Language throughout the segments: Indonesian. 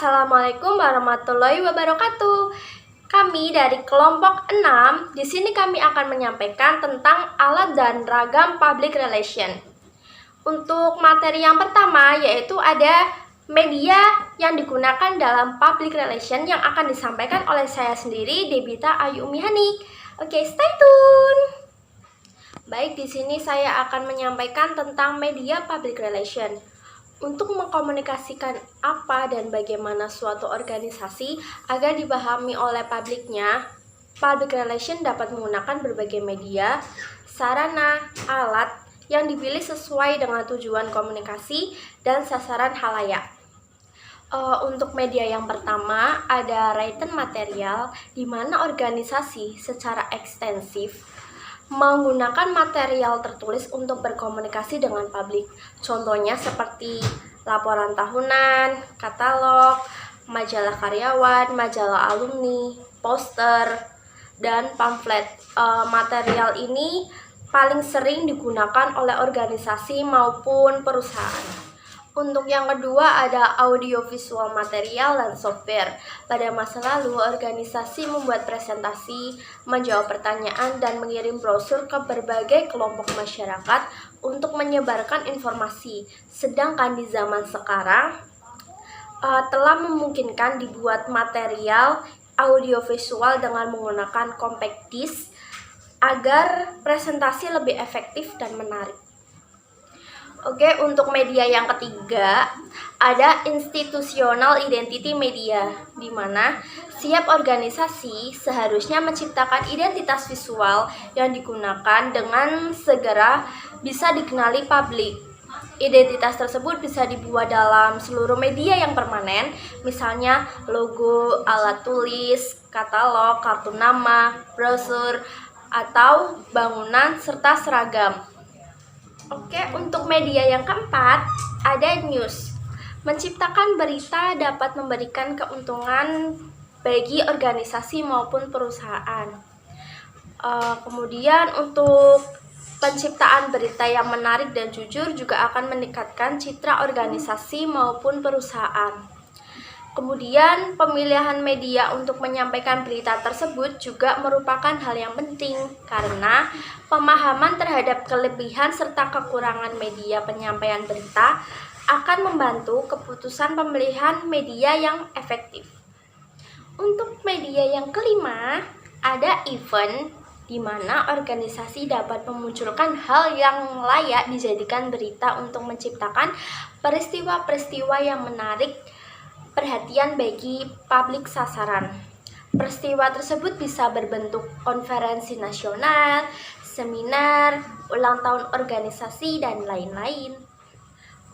Assalamualaikum warahmatullahi wabarakatuh. Kami dari kelompok 6, di sini kami akan menyampaikan tentang alat dan ragam public relation. Untuk materi yang pertama yaitu ada media yang digunakan dalam public relation yang akan disampaikan oleh saya sendiri, Debita Ayu Umihani. Oke, stay tune. Baik, di sini saya akan menyampaikan tentang media public relation. Untuk mengkomunikasikan apa dan bagaimana suatu organisasi agar dipahami oleh publiknya, public relation dapat menggunakan berbagai media, sarana, alat yang dipilih sesuai dengan tujuan komunikasi dan sasaran halayak. Untuk media yang pertama ada written material, di mana organisasi secara ekstensif menggunakan material tertulis untuk berkomunikasi dengan publik. Contohnya seperti laporan tahunan, katalog, majalah karyawan, majalah alumni, poster, dan pamflet. Material ini paling sering digunakan oleh organisasi maupun perusahaan. Untuk yang kedua ada audiovisual material dan software. Pada masa lalu, organisasi membuat presentasi, menjawab pertanyaan, dan mengirim brosur ke berbagai kelompok masyarakat untuk menyebarkan informasi. Sedangkan di zaman sekarang, telah memungkinkan dibuat material audiovisual dengan menggunakan compact disc agar presentasi lebih efektif dan menarik. Oke, untuk media yang ketiga ada institutional identity media, di mana setiap organisasi seharusnya menciptakan identitas visual yang digunakan dengan segera bisa dikenali publik. Identitas tersebut bisa dibuat dalam seluruh media yang permanen, misalnya logo, alat tulis, katalog, kartu nama, brosur, atau bangunan serta seragam. Oke, untuk media yang keempat ada news. Menciptakan berita dapat memberikan keuntungan bagi organisasi maupun perusahaan. Kemudian untuk penciptaan berita yang menarik dan jujur juga akan meningkatkan citra organisasi maupun perusahaan. Kemudian pemilihan media untuk menyampaikan berita tersebut juga merupakan hal yang penting karena pemahaman terhadap kelebihan serta kekurangan media penyampaian berita akan membantu keputusan pemilihan media yang efektif. Untuk media yang kelima ada event, di mana organisasi dapat memunculkan hal yang layak dijadikan berita untuk menciptakan peristiwa-peristiwa yang menarik perhatian bagi publik sasaran. Peristiwa tersebut bisa berbentuk konferensi nasional, seminar, ulang tahun organisasi, dan lain-lain.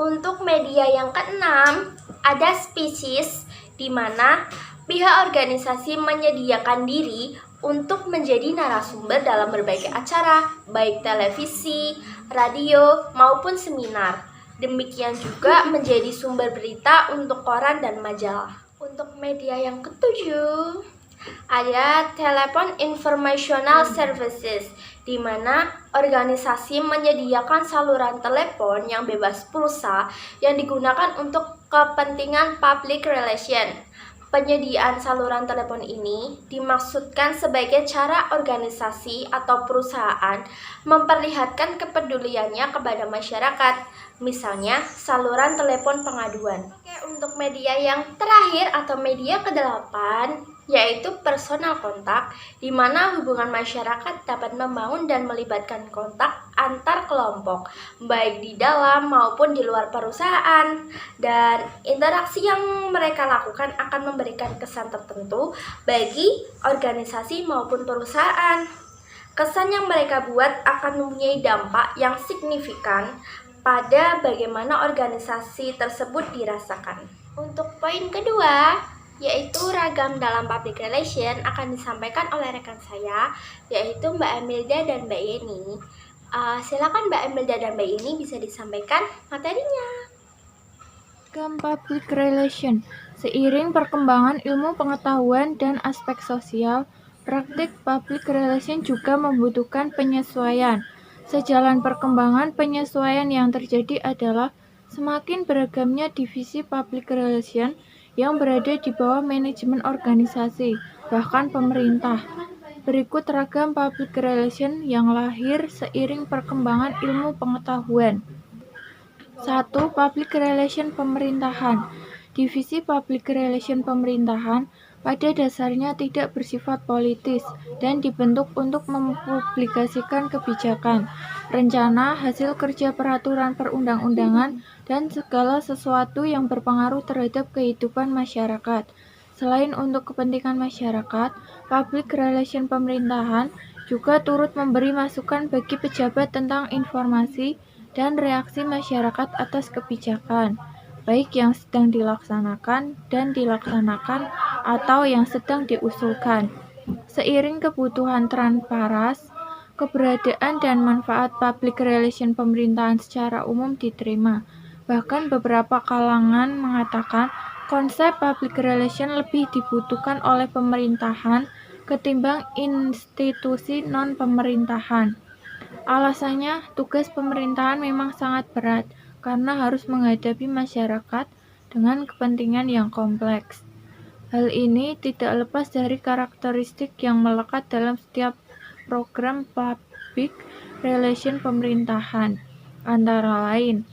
Untuk media yang keenam, ada speeches, di mana pihak organisasi menyediakan diri untuk menjadi narasumber dalam berbagai acara, baik televisi, radio, maupun seminar. Demikian juga menjadi sumber berita untuk koran dan majalah. Untuk media yang ketujuh, ada telepon informational services, di mana organisasi menyediakan saluran telepon yang bebas pulsa yang digunakan untuk kepentingan public relation. Penyediaan saluran telepon ini dimaksudkan sebagai cara organisasi atau perusahaan memperlihatkan kepeduliannya kepada masyarakat, misalnya saluran telepon pengaduan. Oke, untuk media yang terakhir atau media ke-8 yaitu personal kontak, di mana hubungan masyarakat dapat membangun dan melibatkan kontak antar kelompok, baik di dalam maupun di luar perusahaan. Dan interaksi yang mereka lakukan akan memberikan kesan tertentu bagi organisasi maupun perusahaan. Kesan yang mereka buat akan mempunyai dampak yang signifikan pada bagaimana organisasi tersebut dirasakan. Untuk poin kedua, yaitu ragam dalam public relation, akan disampaikan oleh rekan saya, yaitu Mbak Emilda dan Mbak Yeni. Silakan Mbak Emilda dan Mbak Yeni bisa disampaikan materinya. Ragam public relation. Seiring perkembangan ilmu pengetahuan dan aspek sosial, praktik public relation juga membutuhkan penyesuaian. Sejalan perkembangan penyesuaian yang terjadi adalah semakin beragamnya divisi public relation yang berada di bawah manajemen organisasi, bahkan pemerintah. Berikut ragam public relation yang lahir seiring perkembangan ilmu pengetahuan. 1. Public relation pemerintahan. Divisi public relation pemerintahan pada dasarnya tidak bersifat politis dan dibentuk untuk mempublikasikan kebijakan, rencana, hasil kerja peraturan perundang-undangan, dan segala sesuatu yang berpengaruh terhadap kehidupan masyarakat. Selain untuk kepentingan masyarakat, public relation pemerintahan juga turut memberi masukan bagi pejabat tentang informasi dan reaksi masyarakat atas kebijakan, baik yang sedang dilaksanakan atau yang sedang diusulkan. Seiring kebutuhan transparan, keberadaan dan manfaat public relation pemerintahan secara umum diterima. Bahkan beberapa kalangan mengatakan konsep public relation lebih dibutuhkan oleh pemerintahan ketimbang institusi non-pemerintahan. Alasannya, tugas pemerintahan memang sangat berat karena harus menghadapi masyarakat dengan kepentingan yang kompleks. Hal ini tidak lepas dari karakteristik yang melekat dalam setiap program public relation pemerintahan, antara lain: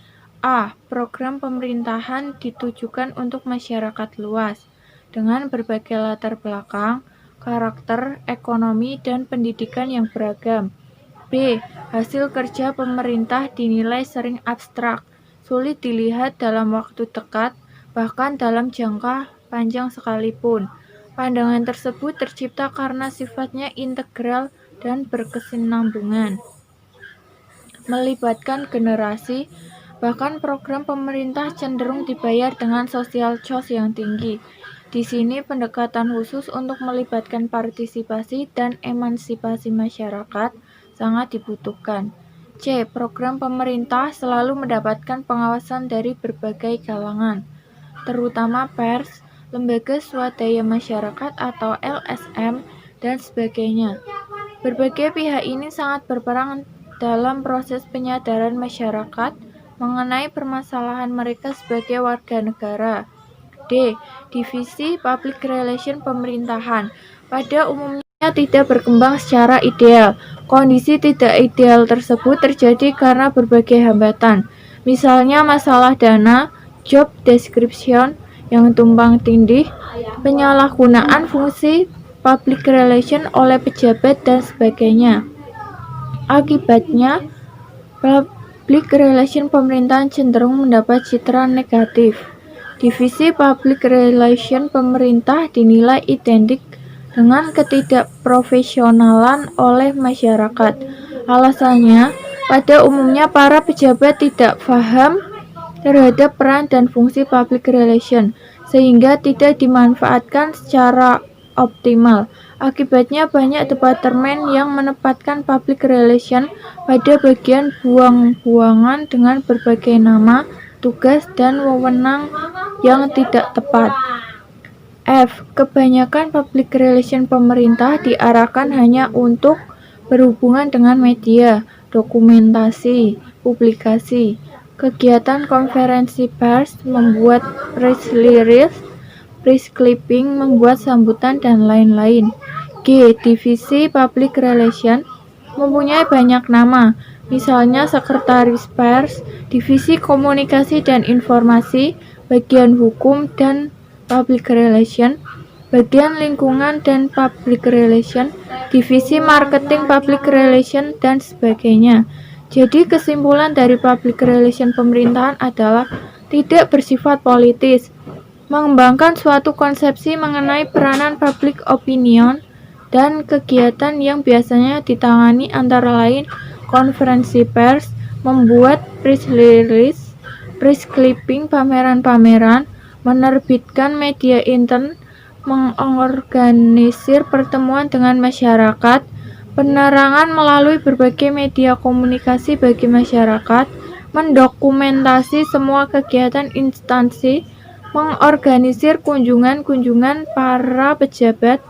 A. Program pemerintahan ditujukan untuk masyarakat luas, dengan berbagai latar belakang, karakter, ekonomi, dan pendidikan yang beragam. B. Hasil kerja pemerintah dinilai sering abstrak, sulit dilihat dalam waktu dekat, bahkan dalam jangka panjang sekalipun. Pandangan tersebut tercipta karena sifatnya integral dan berkesinambungan, melibatkan generasi. Bahkan program pemerintah cenderung dibayar dengan social cost yang tinggi. Di sini pendekatan khusus untuk melibatkan partisipasi dan emansipasi masyarakat sangat dibutuhkan. C. Program pemerintah selalu mendapatkan pengawasan dari berbagai kalangan, terutama pers, lembaga swadaya masyarakat atau LSM, dan sebagainya. Berbagai pihak ini sangat berperan dalam proses penyadaran masyarakat mengenai permasalahan mereka sebagai warga negara. D. Divisi public relation pemerintahan pada umumnya tidak berkembang secara ideal. Kondisi tidak ideal tersebut terjadi karena berbagai hambatan, misalnya masalah dana, job description yang tumpang tindih, penyalahgunaan fungsi public relation oleh pejabat, dan sebagainya. Akibatnya, public relation pemerintahan cenderung mendapat citra negatif. Divisi public relation pemerintah dinilai identik dengan ketidakprofesionalan oleh masyarakat. Alasannya, pada umumnya para pejabat tidak paham terhadap peran dan fungsi public relation, sehingga tidak dimanfaatkan secara optimal. Akibatnya banyak departemen yang menempatkan public relation pada bagian buang-buangan dengan berbagai nama, tugas, dan wewenang yang tidak tepat. F. Kebanyakan public relation pemerintah diarahkan hanya untuk berhubungan dengan media, dokumentasi, publikasi, kegiatan konferensi pers, membuat press release, press clipping, membuat sambutan, dan lain-lain. G. Divisi public relation mempunyai banyak nama, misalnya sekretaris pers, divisi komunikasi dan informasi, bagian hukum dan public relation, bagian lingkungan dan public relation, divisi marketing public relation, dan sebagainya. Jadi kesimpulan dari public relation pemerintahan adalah tidak bersifat politis, mengembangkan suatu konsepsi mengenai peranan public opinion, dan kegiatan yang biasanya ditangani antara lain konferensi pers, membuat press release, press clipping, pameran-pameran, menerbitkan media intern, mengorganisir pertemuan dengan masyarakat, penerangan melalui berbagai media komunikasi bagi masyarakat, mendokumentasi semua kegiatan instansi, mengorganisir kunjungan-kunjungan para pejabat,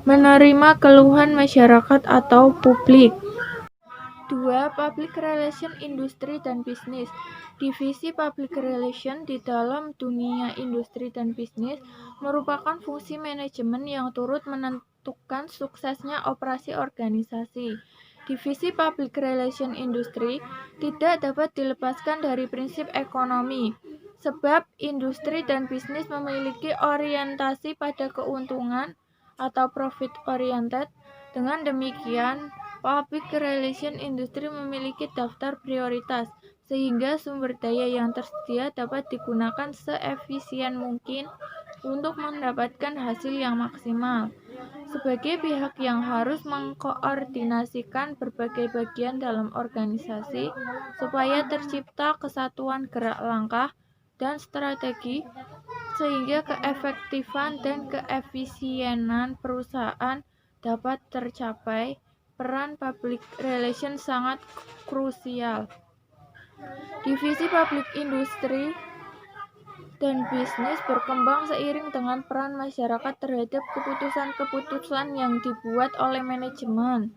menerima keluhan masyarakat atau publik. 2. Public Relation Industri dan Bisnis. Divisi Public Relation di dalam dunia industri dan bisnis merupakan fungsi manajemen yang turut menentukan suksesnya operasi organisasi. Divisi Public Relation Industri tidak dapat dilepaskan dari prinsip ekonomi, sebab industri dan bisnis memiliki orientasi pada keuntungan atau profit oriented. Dengan demikian, Public Relation Industri memiliki daftar prioritas, sehingga sumber daya yang tersedia dapat digunakan seefisien mungkin untuk mendapatkan hasil yang maksimal. Sebagai pihak yang harus mengkoordinasikan berbagai bagian dalam organisasi supaya tercipta kesatuan gerak langkah dan strategi, sehingga keefektifan dan keefisienan perusahaan dapat tercapai, peran public relation sangat krusial. Divisi public industri dan bisnis berkembang seiring dengan peran masyarakat terhadap keputusan-keputusan yang dibuat oleh manajemen.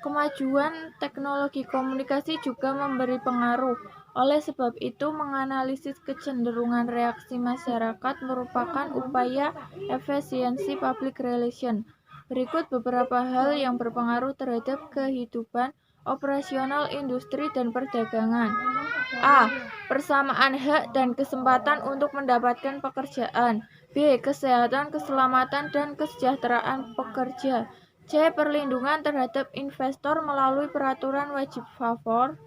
Kemajuan teknologi komunikasi juga memberi pengaruh. Oleh sebab itu, menganalisis kecenderungan reaksi masyarakat merupakan upaya efisiensi public relation. Berikut beberapa hal yang berpengaruh terhadap kehidupan operasional industri dan perdagangan. A. Persamaan hak dan kesempatan untuk mendapatkan pekerjaan. B. Kesehatan, keselamatan, dan kesejahteraan pekerja. C. Perlindungan terhadap investor melalui peraturan wajib favor.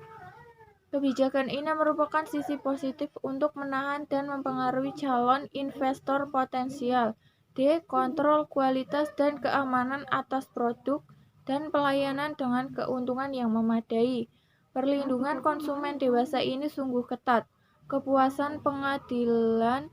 Kebijakan ini merupakan sisi positif untuk menahan dan mempengaruhi calon investor potensial. D. Kontrol kualitas dan keamanan atas produk dan pelayanan dengan keuntungan yang memadai. Perlindungan konsumen dewasa ini sungguh ketat. Kepuasan pengadilan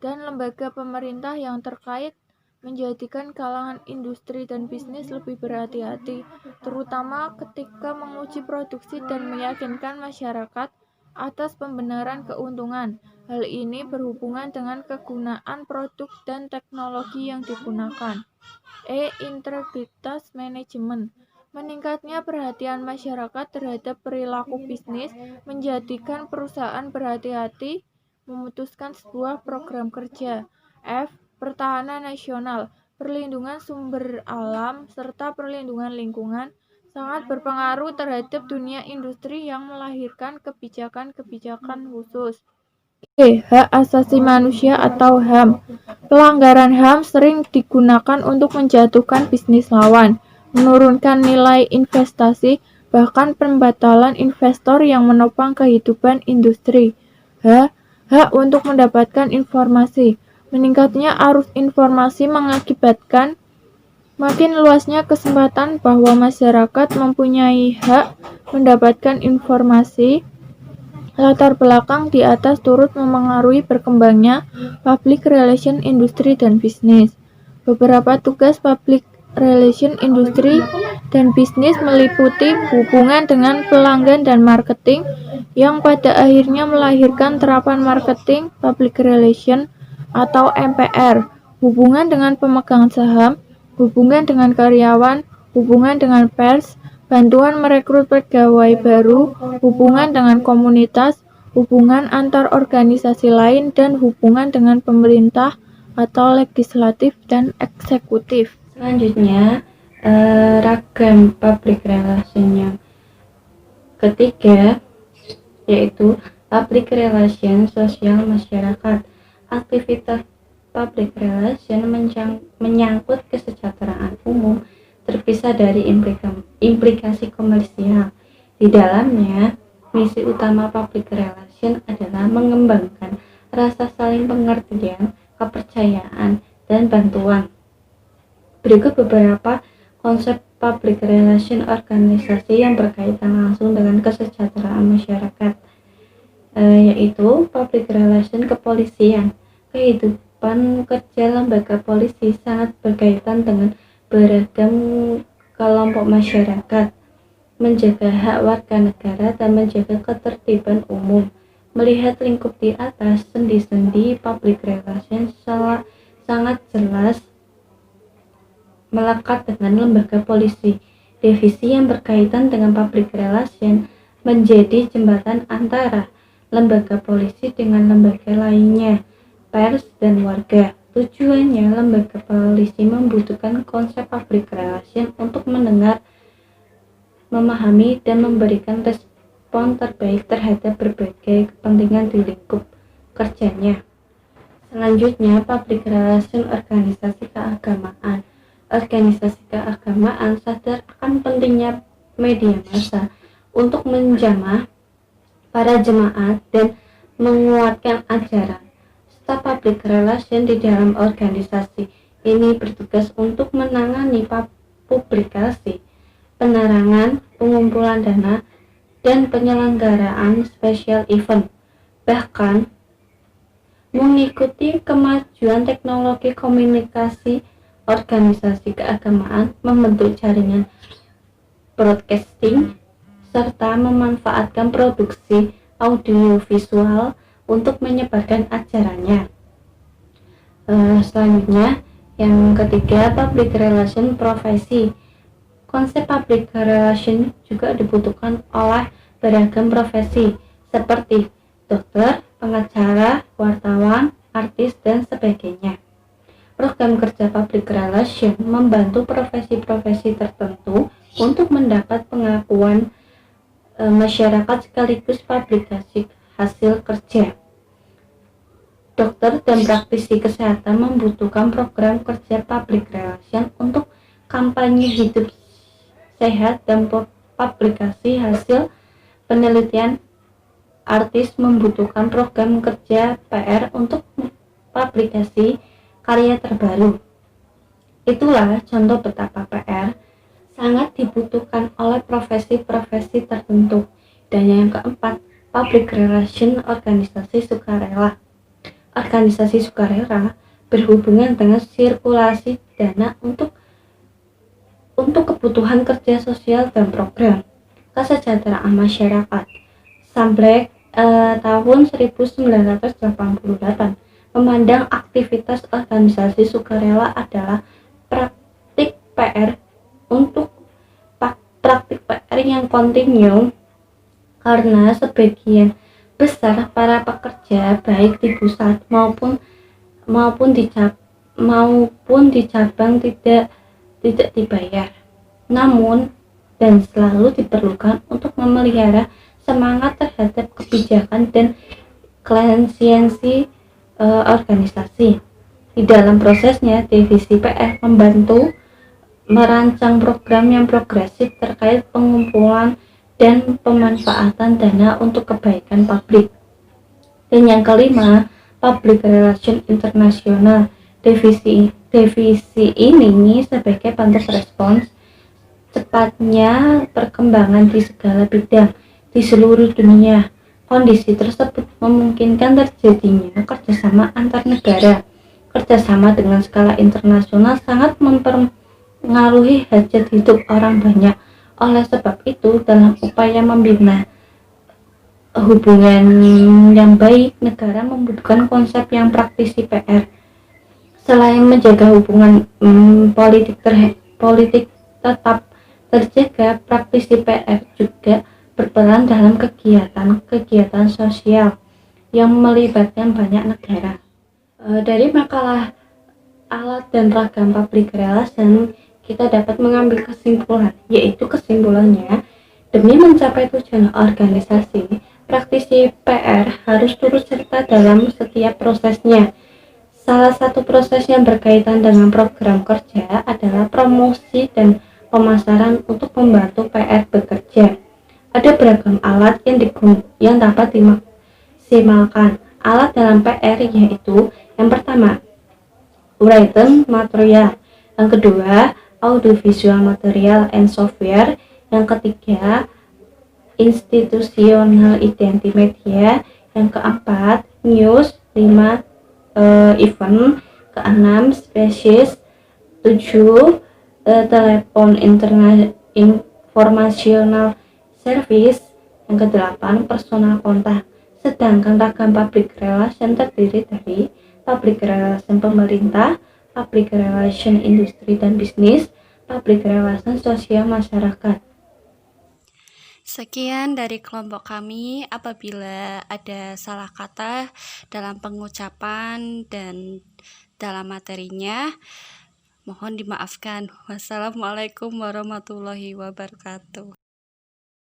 dan lembaga pemerintah yang terkait menjadikan kalangan industri dan bisnis lebih berhati-hati, terutama ketika menguji produksi dan meyakinkan masyarakat atas pembenaran keuntungan. Hal ini berhubungan dengan kegunaan produk dan teknologi yang digunakan. E. Integritas manajemen. Meningkatnya perhatian masyarakat terhadap perilaku bisnis menjadikan perusahaan berhati-hati memutuskan sebuah program kerja. F. Pertahanan nasional, perlindungan sumber alam, serta perlindungan lingkungan sangat berpengaruh terhadap dunia industri yang melahirkan kebijakan-kebijakan khusus. E. Hak asasi manusia atau HAM. Pelanggaran HAM sering digunakan untuk menjatuhkan bisnis lawan, menurunkan nilai investasi, bahkan pembatalan investor yang menopang kehidupan industri. H. Hak untuk mendapatkan informasi. Meningkatnya arus informasi mengakibatkan makin luasnya kesempatan bahwa masyarakat mempunyai hak mendapatkan informasi. Latar belakang di atas turut memengaruhi berkembangnya public relation industri dan bisnis. Beberapa tugas public relation industri dan bisnis meliputi hubungan dengan pelanggan dan marketing, yang pada akhirnya melahirkan terapan marketing public relation atau MPR, hubungan dengan pemegang saham, hubungan dengan karyawan, hubungan dengan pers, bantuan merekrut pegawai baru, hubungan dengan komunitas, hubungan antar organisasi lain, dan hubungan dengan pemerintah atau legislatif dan eksekutif. Selanjutnya, ragam public relation yang ketiga yaitu public relation sosial masyarakat. Aktivitas public relation menyangkut kesejahteraan umum terpisah dari implikasi komersial. Di dalamnya, misi utama public relation adalah mengembangkan rasa saling pengertian, kepercayaan, dan bantuan. Berikut beberapa konsep public relation organisasi yang berkaitan langsung dengan kesejahteraan masyarakat, yaitu public relation kepolisian. Kehidupan kerja lembaga polisi sangat berkaitan dengan beragam kelompok masyarakat, menjaga hak warga negara dan menjaga ketertiban umum. Melihat lingkup di atas, sendi-sendi public relation sangat jelas melekat dengan lembaga polisi. Divisi yang berkaitan dengan public relation menjadi jembatan antara lembaga polisi dengan lembaga lainnya, pers, dan warga. Tujuannya, lembaga polisi membutuhkan konsep public relation untuk mendengar, memahami, dan memberikan respon terbaik terhadap berbagai kepentingan di lingkup kerjanya. Selanjutnya, public relation organisasi keagamaan. Organisasi keagamaan sadar akan pentingnya media massa untuk menjamah para jemaat dan menguatkan ajaran. Staf public relation di dalam organisasi ini bertugas untuk menangani publikasi, penerangan, pengumpulan dana, dan penyelenggaraan special event. Bahkan mengikuti kemajuan teknologi komunikasi, organisasi keagamaan membentuk jaringan broadcasting serta memanfaatkan produksi audiovisual untuk menyebarkan ajarannya. Selanjutnya, yang ketiga, public relation profesi. Konsep public relation juga dibutuhkan oleh beragam profesi seperti dokter, pengacara, wartawan, artis, dan sebagainya. Program kerja public relation membantu profesi-profesi tertentu untuk mendapat pengakuan masyarakat sekaligus publikasi hasil kerja. Dokter dan praktisi kesehatan membutuhkan program kerja public relation untuk kampanye hidup sehat dan publikasi hasil penelitian. Artis membutuhkan program kerja PR untuk publikasi karya terbaru. Itulah contoh betapa PR sangat dibutuhkan oleh profesi-profesi tertentu. Dan yang keempat, public relation organisasi sukarela. Organisasi sukarela berhubungan dengan sirkulasi dana untuk kebutuhan kerja sosial dan program kesejahteraan masyarakat. Sampai tahun 1988 memandang aktivitas organisasi sukarela adalah praktik PR yang kontinu, karena sebagian besar para pekerja baik di pusat maupun di cabang tidak dibayar. Namun dan selalu diperlukan untuk memelihara semangat terhadap kebijakan dan konsistensi organisasi. Di dalam prosesnya, divisi PR membantu merancang program yang progresif terkait pengumpulan dan pemanfaatan dana untuk kebaikan publik. Dan yang kelima, public relation internasional. Divisi ini sebagai bentuk respons cepatnya perkembangan di segala bidang di seluruh dunia. Kondisi tersebut memungkinkan terjadinya kerjasama antar negara. Kerjasama dengan skala internasional sangat mempengaruhi hajat hidup orang banyak. Oleh sebab itu, dalam upaya membina hubungan yang baik, negara membutuhkan konsep yang praktisi PR. Selain menjaga hubungan politik tetap terjaga, praktisi PR juga berperan dalam kegiatan sosial yang melibatkan banyak negara. Dari makalah alat dan ragam public relation, kita dapat mengambil kesimpulan, yaitu kesimpulannya, demi mencapai tujuan organisasi, praktisi PR harus turut serta dalam setiap prosesnya. Salah satu proses yang berkaitan dengan program kerja adalah promosi dan pemasaran untuk membantu PR bekerja. Ada beragam alat yang dapat dimaksimalkan. Alat dalam PR yaitu yang pertama, written material, yang kedua, audiovisual material and software, yang ketiga, institutional identity media, yang keempat, news, 5, event, keenam, species, 7, telepon informasional service, yang ke-8 personal kontak. Sedangkan ragam public relation terdiri dari public relation pemerintah, public relation industri dan bisnis, public relation sosial masyarakat. Sekian dari kelompok kami. Apabila ada salah kata dalam pengucapan dan dalam materinya, mohon dimaafkan. Wassalamualaikum warahmatullahi wabarakatuh.